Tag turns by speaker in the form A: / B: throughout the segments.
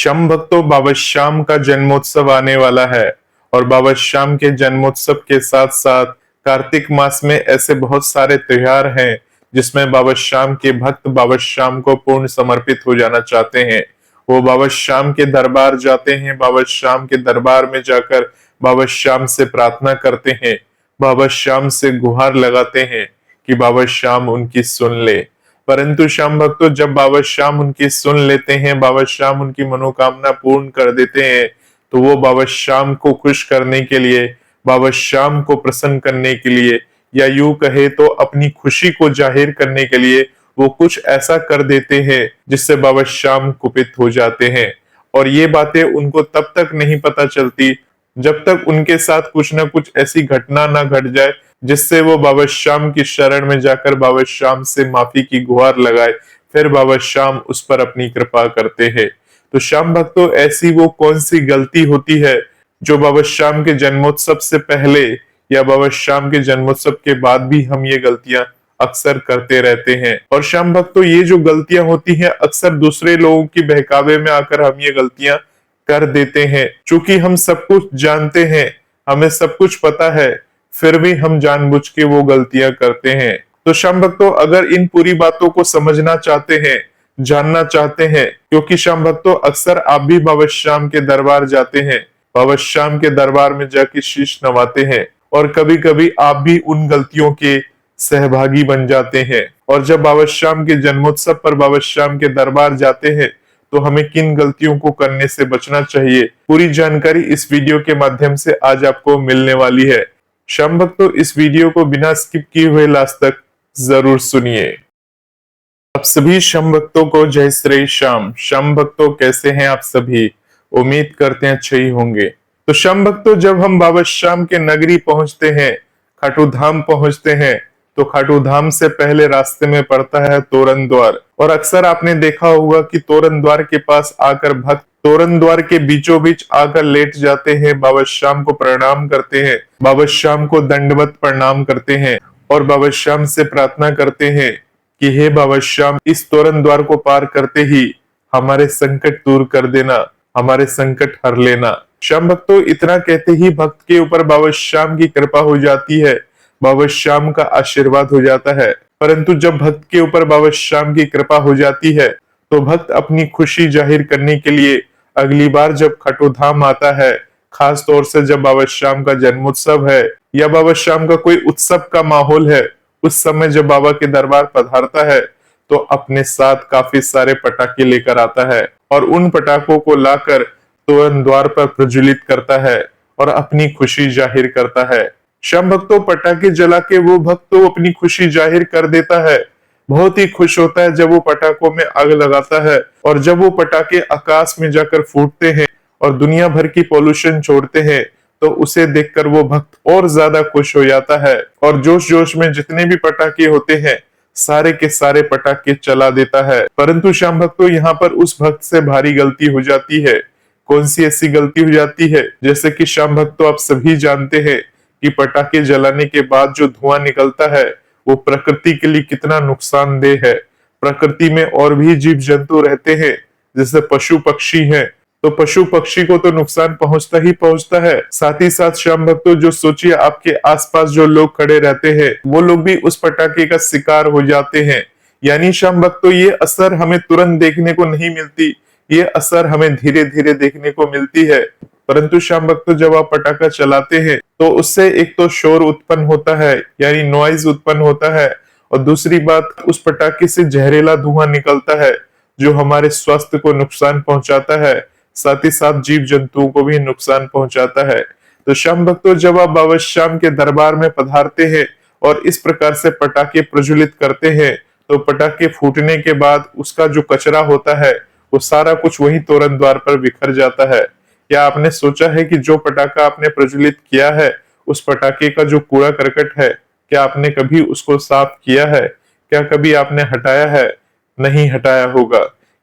A: शम भक्तों, बाबा श्याम का जन्मोत्सव आने वाला है और बाबा श्याम के जन्मोत्सव के साथ साथ कार्तिक मास में ऐसे बहुत सारे त्योहार हैं जिसमें बाबा श्याम के भक्त बाबा श्याम को पूर्ण समर्पित हो जाना चाहते हैं। वो बाबा श्याम के दरबार जाते हैं, बाबा श्याम के दरबार में जाकर बाबा श्याम से प्रार्थना करते हैं, बाबा श्याम से गुहार लगाते हैं कि बाबा श्याम उनकी सुन ले। परंतु श्याम भक्तों, जब बाबा श्याम उनकी सुन लेते हैं, बाबा श्याम उनकी मनोकामना पूर्ण कर देते हैं, तो वो बाबा श्याम को खुश करने के लिए, बाबा श्याम को प्रसन्न करने के लिए, या यूं कहे तो अपनी खुशी को जाहिर करने के लिए वो कुछ ऐसा कर देते हैं जिससे बाबा श्याम कुपित हो जाते हैं। और ये बातें उनको तब तक नहीं पता चलती जब तक उनके साथ कुछ ना कुछ ऐसी घटना ना घट जाए जिससे वो बाबा श्याम की शरण में जाकर बाबा श्याम से माफी की गुहार लगाए, फिर बाबा श्याम उस पर अपनी कृपा करते हैं। तो श्याम भक्तों, ऐसी वो कौन सी गलती होती है जो बाबा श्याम के जन्मोत्सव से पहले या बाबा श्याम के जन्मोत्सव के बाद भी हम ये गलतियां अक्सर करते रहते हैं। और श्याम भक्तों, ये जो गलतियां होती हैं अक्सर दूसरे लोगों की बहकावे में आकर हम ये गलतियां कर देते हैं। चूंकि हम सब कुछ जानते हैं, हमें सब कुछ पता है, फिर भी हम जानबूझ के वो गलतियां करते हैं। तो श्याम भक्तों, अगर इन पूरी बातों को समझना चाहते हैं, जानना चाहते हैं, क्योंकि श्याम भक्तों अक्सर आप भी बाबा श्याम के दरबार जाते हैं, बाबा श्याम के दरबार में जाके शीश नवाते हैं और कभी कभी आप भी उन गलतियों के सहभागी बन जाते हैं। और जब बाबा श्याम के जन्मोत्सव पर बाबा श्याम के दरबार जाते हैं तो हमें किन गलतियों को करने से बचना चाहिए, पूरी जानकारी इस वीडियो के माध्यम से आज आपको मिलने वाली है। श्याम भक्तों, इस वीडियो को बिना स्किप किए हुए लास्ट तक जरूर सुनिए। आप सभी श्याम भक्तों को जय श्री श्याम। श्याम भक्तों, कैसे हैं आप सभी? उम्मीद करते हैं अच्छे ही होंगे। तो श्याम भक्तों, जब हम बाबा श्याम के नगरी पहुंचते हैं, खाटू धाम पहुंचते हैं, तो खाटू धाम से पहले रास्ते में पड़ता है तोरण द्वार। और अक्सर आपने देखा होगा कि तोरण द्वार के पास आकर भक्त तोरण द्वार के बीचों बीच आकर लेट जाते हैं, बाबा श्याम को प्रणाम करते हैं, बाबा श्याम को दंडवत प्रणाम करते हैं और बाबा श्याम से प्रार्थना करते हैं कि हे बाबा श्याम, इस तोरण द्वार को पार करते ही हमारे संकट दूर कर देना, हमारे संकट हर लेना। श्याम भक्तों, इतना कहते ही भक्त के ऊपर बाबा श्याम की कृपा हो जाती है, बाबा श्याम का आशीर्वाद हो जाता है। परंतु जब भक्त के ऊपर बाबा श्याम की कृपा हो जाती है तो भक्त अपनी खुशी जाहिर करने के लिए अगली बार जब खाटू धाम आता है, खास तौर से जब बाबा श्याम का जन्मोत्सव है या बाबा श्याम का कोई उत्सव का माहौल है, उस समय जब बाबा के दरबार पधारता है तो अपने साथ काफी सारे पटाखे लेकर आता है और उन पटाखों को लाकर तोरण द्वार पर प्रज्वलित करता है और अपनी खुशी जाहिर करता है। श्याम भक्तों, पटाखे जला के वो भक्त तो अपनी खुशी जाहिर कर देता है, बहुत ही खुश होता है जब वो पटाखों में आग लगाता है। और जब वो पटाखे आकाश में जाकर फूटते हैं और दुनिया भर की पोल्यूशन छोड़ते हैं तो उसे देखकर वो भक्त और ज्यादा खुश हो जाता है और जोश जोश में जितने भी पटाखे होते हैं सारे के सारे पटाखे चला देता है। परंतु श्याम भक्तों, यहाँ पर उस भक्त से भारी गलती हो जाती है। कौन सी ऐसी गलती हो जाती है? जैसे कि श्याम भक्तों, आप सभी जानते हैं कि पटाखे जलाने के बाद जो धुआं निकलता है वो प्रकृति के लिए कितना नुकसानदेह है। प्रकृति में और भी जीव जंतु रहते हैं, जैसे पशु पक्षी हैं, तो पशु पक्षी को तो नुकसान पहुंचता ही पहुंचता है। साथ ही साथ श्याम भक्तों, जो सोचिए आपके आसपास जो लोग खड़े रहते हैं वो लोग भी उस पटाखे का शिकार हो जाते हैं। यानी श्याम भक्तों, ये असर हमें तुरंत देखने को नहीं मिलती, ये असर हमें धीरे धीरे देखने को मिलती है। परंतु श्याम भक्तों, जब आप पटाखा चलाते हैं तो उससे एक तो शोर उत्पन्न होता है, यानी नॉइज उत्पन्न होता है, और दूसरी बात, उस पटाखे से जहरीला धुआं निकलता है जो हमारे स्वास्थ्य को नुकसान पहुंचाता है, साथ ही साथ जीव जंतुओं को भी नुकसान पहुंचाता है। तो श्याम भक्तों, जब आप बाबा श्याम के दरबार में पधारते हैं और इस प्रकार से पटाखे प्रज्वलित करते हैं तो पटाखे फूटने के बाद उसका जो कचरा होता है वो सारा कुछ वही तोरण द्वार पर बिखर जाता है। क्या आपने सोचा है कि जो पटाखा आपने प्रज्वलित किया है उस पटाखे का जो कूड़ा करकट है, क्या आपने कभी उसको साफ किया है? क्या कभी आपने हटाया है? नहीं हटाया होगा,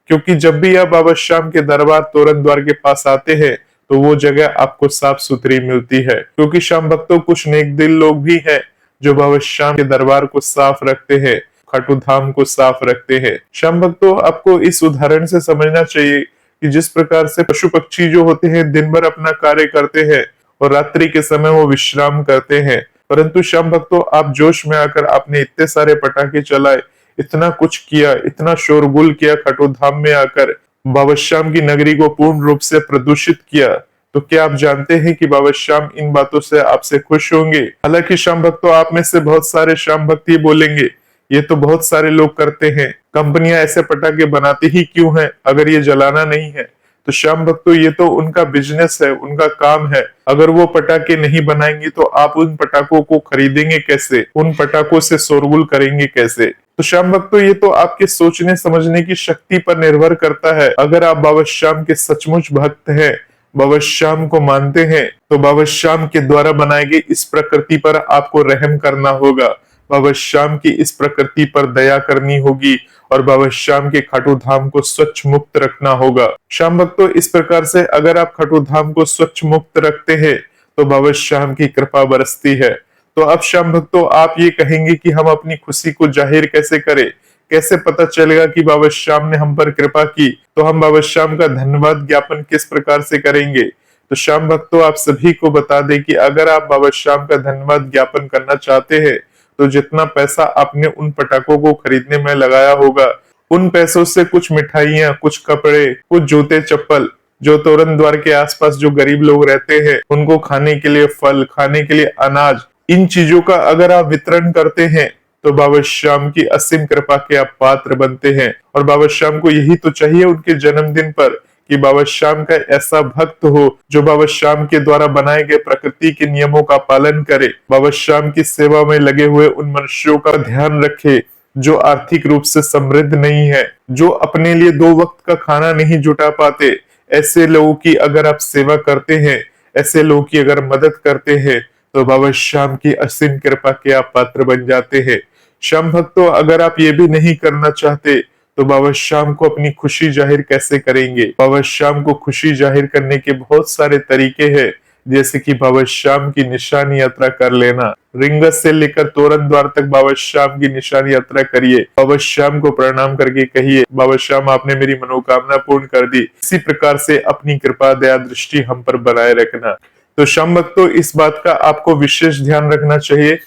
A: क्योंकि जब भी आप बाबा श्याम के दरबार तोरण द्वार के पास आते हैं तो वो जगह आपको साफ सुथरी मिलती है। क्योंकि श्याम भक्तों, कुछ नेक दिल लोग भी हैं जो बाबा श्याम के दरबार को साफ रखते हैं, खाटू धाम को साफ रखते हैं। श्याम भक्तों, आपको इस उदाहरण से समझना चाहिए कि जिस प्रकार से पशु पक्षी जो होते हैं दिन भर अपना कार्य करते हैं और रात्रि के समय वो विश्राम करते हैं, परंतु श्याम भक्तों आप जोश में आकर आपने इतने सारे पटाखे चलाए, इतना कुछ किया, इतना शोरगुल किया, खटोधाम में आकर बाबा श्याम की नगरी को पूर्ण रूप से प्रदूषित किया। तो क्या आप जानते हैं कि बाबा श्याम इन बातों से आपसे खुश होंगे? हालांकि श्याम भक्तों आप में से बहुत सारे श्याम भक्त ये बोलेंगे ये तो बहुत सारे लोग करते हैं, कंपनियां ऐसे पटाखे बनाती ही क्यों हैं अगर ये जलाना नहीं है? तो श्याम भक्तों ये तो उनका बिजनेस है, उनका काम है। अगर वो पटाखे नहीं बनाएंगे तो आप उन पटाखों को खरीदेंगे कैसे, उन पटाखों से शोरगुल करेंगे कैसे? तो श्याम भक्तों ये तो आपके सोचने समझने की शक्ति पर निर्भर करता है। अगर आप बाबा श्याम के सचमुच भक्त हैं, बाबा श्याम को मानते हैं, तो बाबा श्याम के द्वारा बनाए गए इस प्रकृति पर आपको रहम करना होगा, बाबा श्याम की इस प्रकृति पर दया करनी होगी और बाबा श्याम के खाटू धाम को स्वच्छ मुक्त रखना होगा। श्याम भक्तों इस प्रकार से अगर आप खाटू धाम को स्वच्छ मुक्त रखते हैं तो बाबा श्याम की कृपा बरसती है। तो अब श्याम भक्तों आप ये कहेंगे कि हम अपनी खुशी को जाहिर कैसे करें, कैसे पता चलेगा कि बाबा श्याम ने हम पर कृपा की? तो हम बाबा श्याम का धन्यवाद ज्ञापन किस प्रकार से करेंगे? तो श्याम भक्तों आप सभी को बता दें कि अगर आप बाबा श्याम का धन्यवाद ज्ञापन करना चाहते हैं तो जितना पैसा आपने उन पटाखों को खरीदने में लगाया होगा, उन पैसों से कुछ मिठाइयां, कुछ कपड़े, कुछ जूते चप्पल, जो तोरण द्वार के आसपास जो गरीब लोग रहते हैं उनको खाने के लिए फल, खाने के लिए अनाज, इन चीजों का अगर आप वितरण करते हैं तो बाबा श्याम की असीम कृपा के आप पात्र बनते हैं। और बाबा श्याम को यही तो चाहिए उनके जन्मदिन पर कि बाबा श्याम का ऐसा भक्त हो जो बाबा श्याम के द्वारा बनाए गए प्रकृति के नियमों का पालन करे, बाबा श्याम की सेवा में लगे हुए उन मनुष्यों का ध्यान रखे जो आर्थिक रूप से समृद्ध नहीं है, जो अपने लिए 2 वक्त का खाना नहीं जुटा पाते। ऐसे लोगों की अगर आप सेवा करते हैं, ऐसे लोगों की अगर मदद करते हैं तो बाबा श्याम की असीम कृपा के आप पात्र बन जाते हैं। श्याम भक्तों अगर आप ये भी नहीं करना चाहते तो बाबा श्याम को अपनी खुशी जाहिर कैसे करेंगे? बाबा श्याम को खुशी जाहिर करने के बहुत सारे तरीके हैं, जैसे कि बाबा श्याम की निशान यात्रा कर लेना। रिंगस से लेकर तोरण द्वार तक बाबा श्याम की निशान यात्रा करिए, बाबा श्याम को प्रणाम करके कहिए, बाबा श्याम आपने मेरी मनोकामना पूर्ण कर दी। इसी प्रकार से अपनी कृपा दया दृष्टि हम पर बनाए रखना। तो श्याम भक्तों इस बात का आपको विशेष ध्यान रखना चाहिए।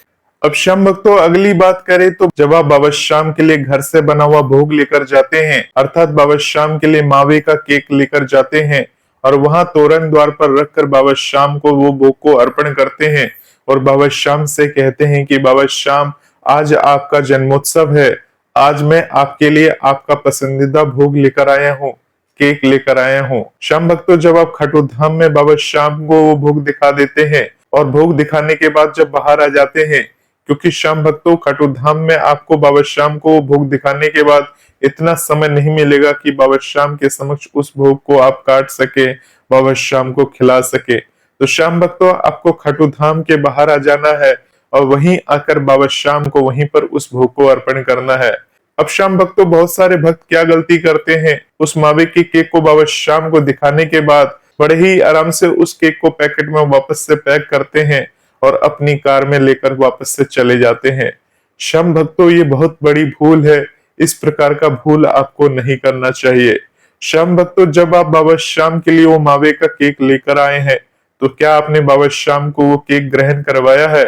A: अब श्याम भक्तों अगली बात करें तो जब आप बाबा श्याम के लिए घर से बना हुआ भोग लेकर जाते हैं, अर्थात बाबा श्याम के लिए मावे का केक लेकर जाते हैं और वहां तोरण द्वार पर रखकर बाबा श्याम को वो भोग को अर्पण करते हैं और बाबा श्याम से कहते हैं कि बाबा श्याम आज आपका जन्मोत्सव है, आज मैं आपके लिए आपका पसंदीदा भोग लेकर आया हूँ, केक लेकर आया हूँ। श्याम भक्तों जब आप खाटू धाम में बाबा श्याम को वो भोग दिखा देते हैं और भोग दिखाने के बाद जब बाहर आ जाते हैं, क्योंकि श्याम भक्तों खाटू धाम में आपको बाबा श्याम को भोग दिखाने के बाद इतना समय नहीं मिलेगा कि बाबा श्याम के समक्ष उस भोग को आप काट सके, बाबा श्याम को खिला सके। तो श्याम भक्तों आपको खाटू धाम के बाहर आ जाना है और वहीं आकर बाबा श्याम को वहीं पर उस भोग को अर्पण करना है। अब श्याम भक्तों बहुत सारे भक्त क्या गलती करते हैं, उस मावे के केक को बाबा श्याम को दिखाने के बाद बड़े ही आराम से उस केक को पैकेट में वापस से पैक करते हैं और अपनी कार में लेकर वापस से चले जाते हैं। श्याम भक्तों ये बहुत बड़ी भूल है, इस प्रकार का भूल आपको नहीं करना चाहिए। श्याम भक्तों जब आप बाबा श्याम के लिए वो मावे का केक लेकर आए हैं तो क्या आपने बाबा श्याम को वो केक ग्रहण करवाया है?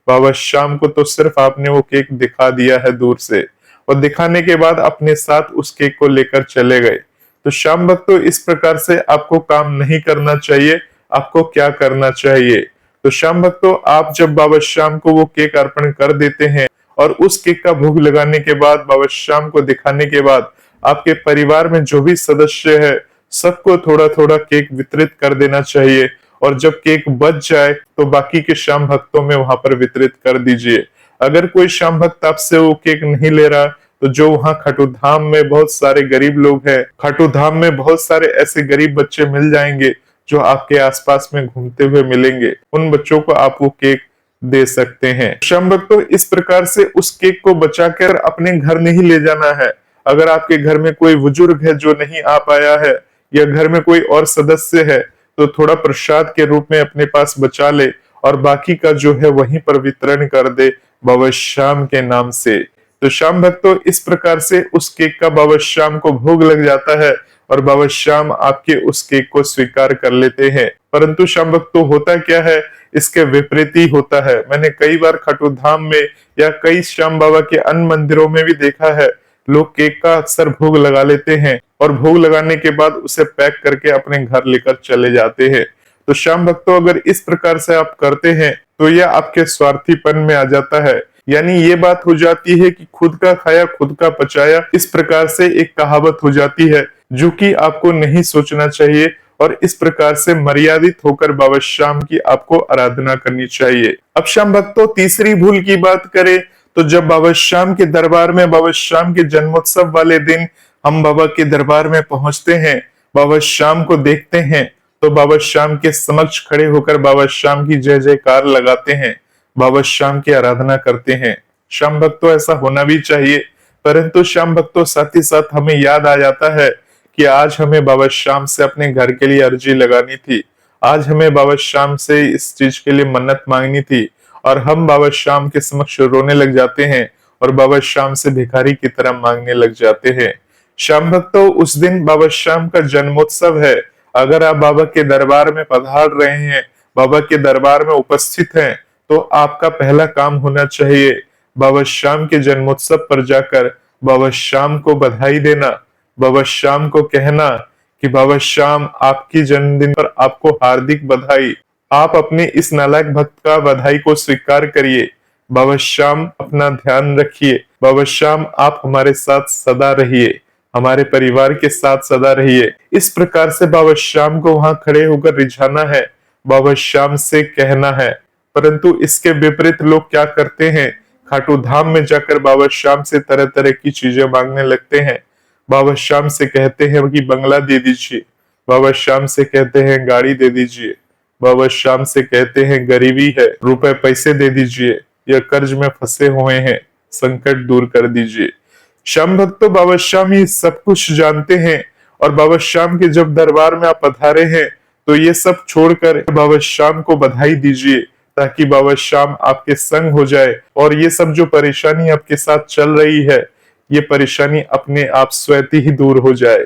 A: बाबा श्याम को तो सिर्फ आपने वो केक दिखा दिया है दूर से और दिखाने के बाद अपने साथ उस केक को लेकर चले गए। तो श्याम भक्तों इस प्रकार से आपको काम नहीं करना चाहिए। आपको क्या करना चाहिए? तो श्याम भक्तों आप जब बाबा श्याम को वो केक अर्पण कर देते हैं और उस केक का भोग लगाने के बाद बाबा श्याम को दिखाने के बाद आपके परिवार में जो भी सदस्य है सबको थोड़ा थोड़ा केक वितरित कर देना चाहिए और जब केक बच जाए तो बाकी के श्याम भक्तों में वहां पर वितरित कर दीजिए। अगर कोई श्याम भक्त आपसे वो केक नहीं ले रहा तो जो वहां खाटू धाम में बहुत सारे गरीब लोग हैं, खाटू धाम में बहुत सारे ऐसे गरीब बच्चे मिल जाएंगे जो आपके आसपास में घूमते हुए मिलेंगे, उन बच्चों को आप वो केक दे सकते हैं। श्याम भक्तों इस प्रकार से उस केक को बचाकर अपने घर नहीं ले जाना है। अगर आपके घर में कोई बुजुर्ग है जो नहीं आ पाया है या घर में कोई और सदस्य है तो थोड़ा प्रसाद के रूप में अपने पास बचा ले और बाकी का जो है वहीं पर वितरण कर दे बाबा श्याम के नाम से। तो श्याम भक्तों इस प्रकार से उस केक का बाबा श्याम को भोग लग जाता है और बाबा श्याम आपके उस केक को स्वीकार कर लेते हैं। परंतु श्याम भक्तों, होता क्या है, इसके विपरीत ही होता है। मैंने कई बार खाटू धाम में या कई श्याम बाबा के अन्य मंदिरों में भी देखा है, लोग केक का अक्सर भोग लगा लेते हैं और भोग लगाने के बाद उसे पैक करके अपने घर लेकर चले जाते हैं। तो श्याम भक्तों, अगर इस प्रकार से आप करते हैं तो यह आपके स्वार्थीपन में आ जाता है। यानी ये बात हो जाती है कि खुद का खाया खुद का पचाया, इस प्रकार से एक कहावत हो जाती है, जो कि आपको नहीं सोचना चाहिए और इस प्रकार से मर्यादित होकर बाबा श्याम की आपको आराधना करनी चाहिए। अब श्याम भक्तों, तीसरी भूल की बात करें तो जब बाबा श्याम के दरबार में बाबा श्याम के जन्मोत्सव वाले दिन हम बाबा के दरबार में पहुंचते हैं, बाबा श्याम को देखते हैं, तो बाबा श्याम के समक्ष खड़े होकर बाबा श्याम की जय जयकार लगाते हैं, बाबा श्याम की आराधना करते हैं। श्याम भक्तों, ऐसा होना भी चाहिए। परंतु श्याम भक्तों, साथ ही साथ हमें याद आ जाता है कि आज हमें बाबा श्याम से अपने घर के लिए अर्जी लगानी थी, आज हमें बाबा श्याम से इस चीज के लिए मन्नत मांगनी थी, और हम बाबा श्याम के समक्ष रोने लग जाते हैं और बाबा श्याम से भिखारी की तरह मांगने लग जाते हैं। श्याम भक्तों, उस दिन बाबा श्याम का जन्मोत्सव है। अगर आप बाबा के दरबार में पधार रहे हैं, बाबा के दरबार में उपस्थित हैं, तो आपका पहला काम होना चाहिए बाबा श्याम के जन्मोत्सव पर जाकर बाबा श्याम को बधाई देना, बाबा श्याम को कहना कि बाबा श्याम, आपकी जन्मदिन पर आपको हार्दिक बधाई। आप अपने इस नालायक भक्त का बधाई को स्वीकार करिए। बाबा श्याम, अपना ध्यान रखिए। बाबा श्याम, आप हमारे साथ सदा रहिए, हमारे परिवार के साथ सदा रहिए। इस प्रकार से बाबा श्याम को वहां खड़े होकर रिझाना है, बाबा श्याम से कहना है। परंतु इसके विपरीत लोग क्या करते हैं, खाटू धाम में जाकर बाबा श्याम से तरह तरह की चीजें मांगने लगते हैं। बाबा श्याम से कहते हैं कि बंगला दे दीजिए, बाबा श्याम से कहते हैं गाड़ी दे दीजिए, बाबा श्याम से कहते हैं गरीबी है, रुपए पैसे दे दीजिए, या कर्ज में फंसे हुए हैं, संकट दूर कर दीजिए। श्याम भक्तों, बाबा श्याम ये सब कुछ जानते हैं और बाबा श्याम के जब दरबार में आप पधारे हैं तो ये सब छोड़कर बाबा श्याम को बधाई दीजिए, ताकि बाबा श्याम आपके संग हो जाए और ये सब जो परेशानी आपके साथ चल रही है, ये परेशानी अपने आप स्वतः ही दूर हो जाए।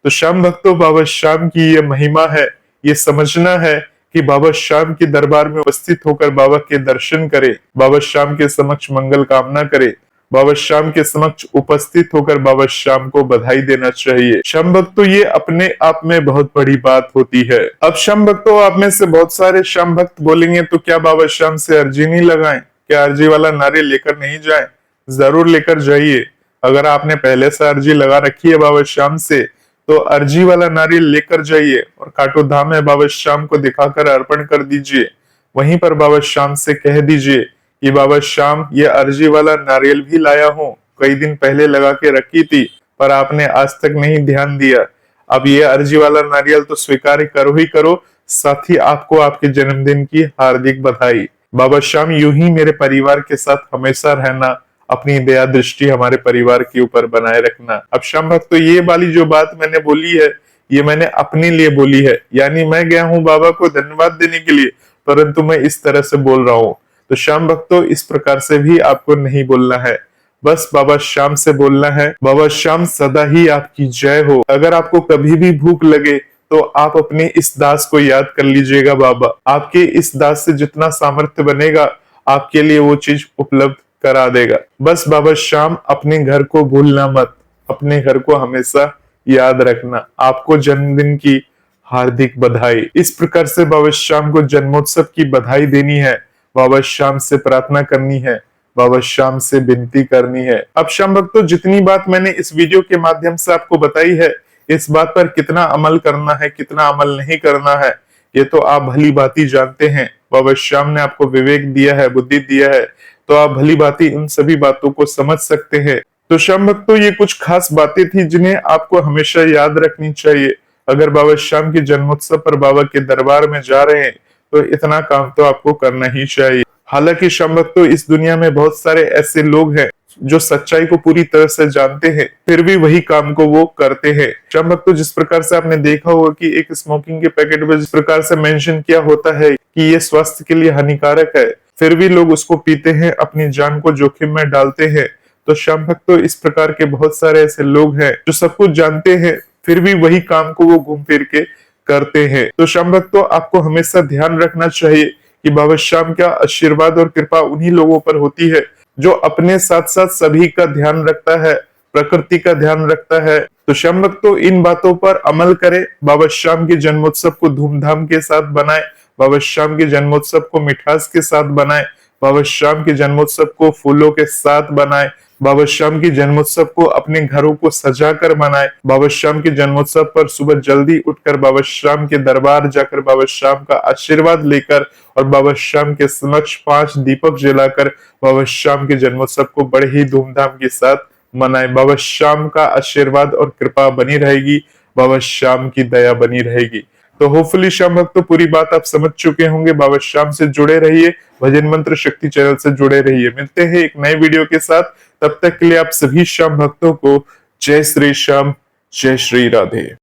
A: तो श्याम भक्तों, बाबा श्याम की ये महिमा है, ये समझना है कि बाबा श्याम के दरबार में उपस्थित होकर बाबा के दर्शन करे, बाबा श्याम के समक्ष मंगल कामना करे, बाबा श्याम के समक्ष उपस्थित होकर बाबा श्याम को बधाई देना चाहिए। श्याम भक्तों, ये अपने आप में बहुत बड़ी बात होती है। अब श्याम भक्तों, आप में से बहुत सारे श्याम भक्त बोलेंगे, तो क्या बाबा श्याम से अर्जी नहीं लगाएं? क्या अर्जी वाला नारियल लेकर नहीं जाएं? जरूर लेकर जाइए। अगर आपने पहले से अर्जी लगा रखी है बाबा श्याम से, तो अर्जी वाला नारियल लेकर जाइए और खाटू धाम में बाबा श्याम को दिखाकर अर्पण कर दीजिए। वहीं पर बाबा श्याम से कह दीजिए कि बाबा श्याम, ये अर्जी वाला नारियल भी लाया हूँ, कई दिन पहले लगा के रखी थी पर आपने आज तक नहीं ध्यान दिया। अब ये अर्जी वाला नारियल तो स्वीकार करो ही करो, साथ ही आपको आपके जन्मदिन की हार्दिक बधाई। बाबा श्याम, यूं ही मेरे परिवार के साथ हमेशा रहना, अपनी दया दृष्टि हमारे परिवार के ऊपर बनाए रखना। अब श्याम भक्त, तो ये वाली जो बात मैंने बोली है, ये मैंने अपने लिए बोली है, यानी मैं गया हूँ बाबा को धन्यवाद देने के लिए, परंतु मैं इस तरह से बोल रहा हूँ। तो श्याम भक्तों, इस प्रकार से भी आपको नहीं बोलना है, बस बाबा श्याम से बोलना है, बाबा श्याम सदा ही आपकी जय हो। अगर आपको कभी भी भूख लगे तो आप अपने इस दास को याद कर लीजिएगा। बाबा आपके इस दास से जितना सामर्थ्य बनेगा, आपके लिए वो चीज उपलब्ध करा देगा। बस बाबा श्याम, अपने घर को भूलना मत, अपने घर को हमेशा याद रखना। आपको जन्मदिन की हार्दिक बधाई। इस प्रकार से बाबा श्याम को जन्मोत्सव की बधाई देनी है, बाबा श्याम से प्रार्थना करनी है, बाबा श्याम से विनती करनी है। अब श्याम भक्तों, जितनी बात मैंने इस वीडियो के माध्यम से आपको बताई है, इस बात पर कितना अमल करना है, कितना अमल नहीं करना है, ये तो आप भली भांति जानते हैं। बाबा श्याम ने आपको विवेक दिया है, बुद्धि दिया है, तो आप भली भांति उन सभी बातों को समझ सकते हैं। तो श्याम भक्तों, ये कुछ खास बातें थी जिन्हें आपको हमेशा याद रखनी चाहिए। अगर बाबा श्याम के जन्मोत्सव पर बाबा के दरबार में जा रहे हैं, तो इतना काम तो आपको करना ही चाहिए। हालांकि श्याम भक्तों, इस दुनिया में बहुत सारे ऐसे लोग हैं जो सच्चाई को पूरी तरह से जानते हैं, फिर भी वही काम को वो करते हैं। श्याम भक्तों, जिस प्रकार से आपने देखा होगा कि एक स्मोकिंग के पैकेट में जिस प्रकार से मेंशन किया होता है कि ये स्वास्थ्य के लिए हानिकारक है, फिर भी लोग उसको पीते हैं, अपनी जान को जोखिम में डालते हैं। तो श्याम भक्तों, इस प्रकार के बहुत सारे ऐसे लोग हैं जो सब कुछ जानते हैं, फिर भी वही काम को वो घूम फिर के करते हैं। तो श्याम भक्तों, आपको हमेशा ध्यान रखना चाहिए कि बाबा श्याम का आशीर्वाद और कृपा उन्हीं लोगों पर होती है जो अपने साथ साथ सभी का ध्यान रखता है, प्रकृति का ध्यान रखता है। तो श्याम भक्तों, इन बातों पर अमल करें, बाबा श्याम के जन्मोत्सव को धूमधाम के साथ बनाएं, बाबा श्याम के जन्मोत्सव को मिठास के साथ बनाएं, बाबा श्याम के जन्मोत्सव को फूलों के साथ बनाएं, बाबा श्याम के जन्मोत्सव को अपने घरों को सजाकर मनाएं, बाबा श्याम के जन्मोत्सव पर सुबह जल्दी उठकर बाबा श्याम के दरबार जाकर बाबा श्याम का आशीर्वाद लेकर और बाबा श्याम के समक्ष 5 दीपक जलाकर बाबा श्याम के जन्मोत्सव को बड़े ही धूमधाम के साथ मनाएं। बाबा श्याम का आशीर्वाद और कृपा बनी रहेगी, बाबा श्याम की दया बनी रहेगी। तो होपफुली श्याम भक्तों, पूरी बात आप समझ चुके होंगे। बाबा श्याम से जुड़े रहिए, भजन मंत्र शक्ति चैनल से जुड़े रहिए। मिलते हैं एक नए वीडियो के साथ, तब तक के लिए आप सभी श्याम भक्तों को जय श्री श्याम, जय श्री राधे।